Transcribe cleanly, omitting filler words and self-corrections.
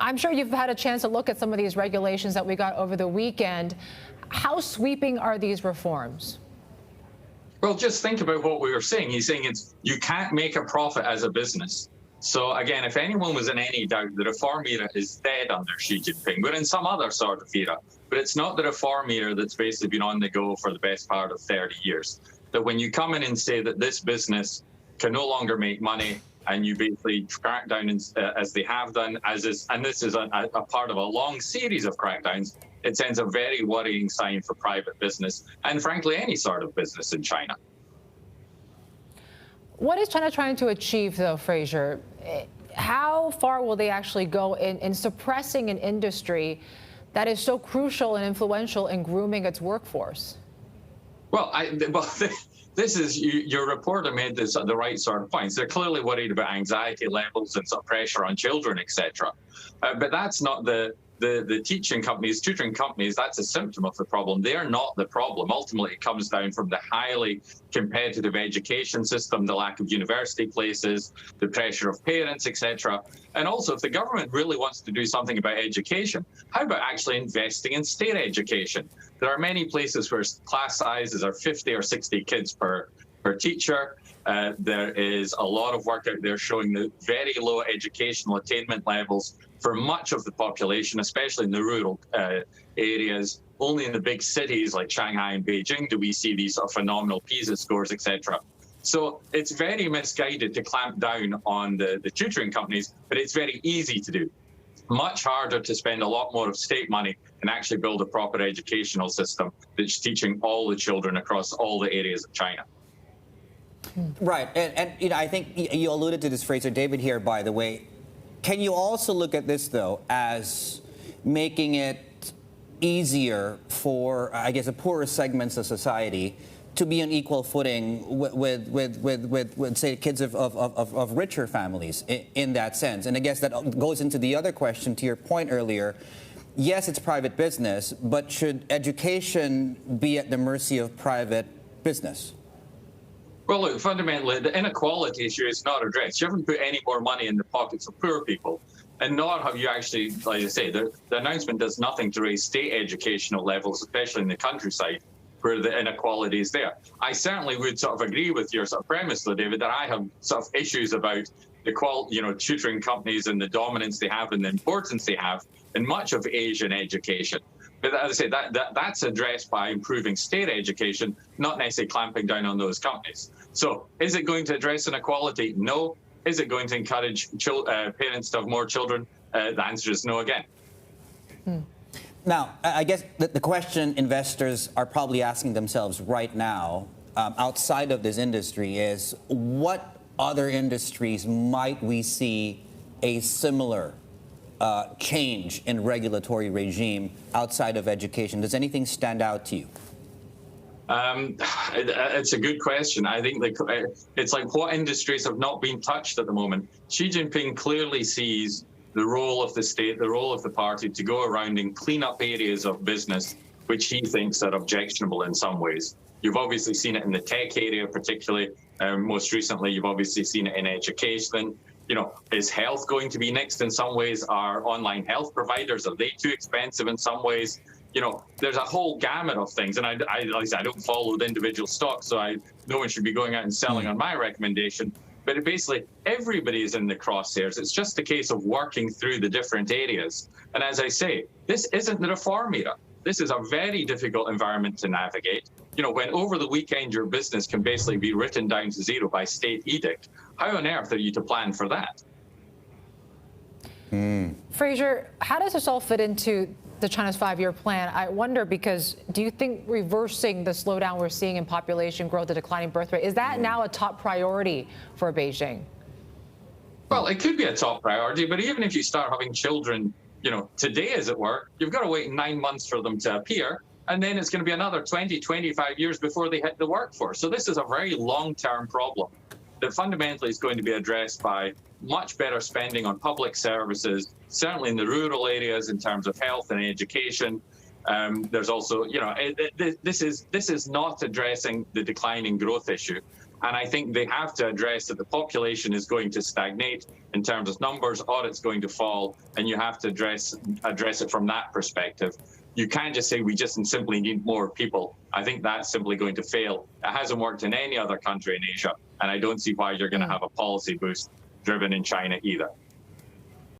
I'm sure you've had a chance to look at some of these regulations that we got over the weekend. How sweeping are these reforms? Well, just think about what we were saying. He's saying you can't make a profit as a business. So again, if anyone was in any doubt, the reform era is dead under Xi Jinping. We're in some other sort of era, but it's not the reform era that's basically been on the go for the best part of 30 years. That when you come in and say that this business can no longer make money, and you basically crack down as they have done, and this is a part of a long series of crackdowns, it sends a very worrying sign for private business and, frankly, any sort of business in China. What is China trying to achieve, though, Fraser? How far will they actually go in suppressing an industry that is so crucial and influential in grooming its workforce? Well, this is, your reporter made this the right sort of points. They're clearly worried about anxiety levels and some pressure on children, etc. But that's not the teaching companies, tutoring companies. That's a symptom of the problem. They're not the problem. Ultimately, it comes down from the highly competitive education system, the lack of university places, the pressure of parents, etc. And also, if the government really wants to do something about education, how about actually investing in state education? There are many places where class sizes are 50 or 60 kids per teacher. There is a lot of work out there showing the very low educational attainment levels for much of the population, especially in the rural areas. Only in the big cities like Shanghai and Beijing do we see these sort of phenomenal PISA scores, etc. So it's very misguided to clamp down on the tutoring companies, but it's very easy to do. Much harder to spend a lot more of state money and actually build a proper educational system that's teaching all the children across all the areas of China. Right, and I think you alluded to this, Fraser. David here, by the way. Can you also look at this, though, as making it easier for, I guess, the poorer segments of society to be on equal footing with say, kids of richer families in that sense? And I guess that goes into the other question, to your point earlier. Yes, it's private business, but should education be at the mercy of private business? Well, look, fundamentally, the inequality issue is not addressed. You haven't put any more money in the pockets of poor people, and nor have you actually, like I say, the announcement does nothing to raise state educational levels, especially in the countryside, where the inequality is there. I certainly would sort of agree with your sort of premise, though, David, that I have sort of issues about the tutoring companies and the dominance they have and the importance they have in much of Asian education. But as I say, that's addressed by improving state education, not necessarily clamping down on those companies. So is it going to address inequality? No. Is it going to encourage parents to have more children? The answer is no again. Now, I guess the question investors are probably asking themselves right now, outside of this industry, is what other industries might we see a similar change in regulatory regime outside of education? Does anything stand out to you? It's a good question. I think it's like, what industries have not been touched at the moment? Xi Jinping clearly sees the role of the state, the role of the party to go around and clean up areas of business which he thinks are objectionable in some ways. You've obviously seen it in the tech area, particularly. Most recently, you've obviously seen it in education. Is health going to be next in some ways? Are online health providers, are they too expensive in some ways? There's a whole gamut of things. And I don't follow the individual stocks, so no one should be going out and selling on my recommendation. But basically, everybody is in the crosshairs. It's just a case of working through the different areas. And as I say, this isn't the reform era. This is a very difficult environment to navigate. When over the weekend your business can basically be written down to zero by state edict, how on earth are you to plan for that? Fraser, how does this all fit into the China's 5-year plan? I wonder, because do you think reversing the slowdown we're seeing in population growth, the declining birth rate, is that now a top priority for Beijing? Well, it could be a top priority, but even if you start having children, today, as it were, you've got to wait 9 months for them to appear, and then it's going to be another 20, 25 years before they hit the workforce. So this is a very long-term problem that fundamentally is going to be addressed by much better spending on public services, certainly in the rural areas in terms of health and education. There's also, this is not addressing the declining growth issue. And I think they have to address that the population is going to stagnate in terms of numbers, or it's going to fall, and you have to address it from that perspective. You can't just say we just simply need more people. I think that's simply going to fail. It hasn't worked in any other country in Asia, and I don't see why you're going to have a policy boost driven in China either.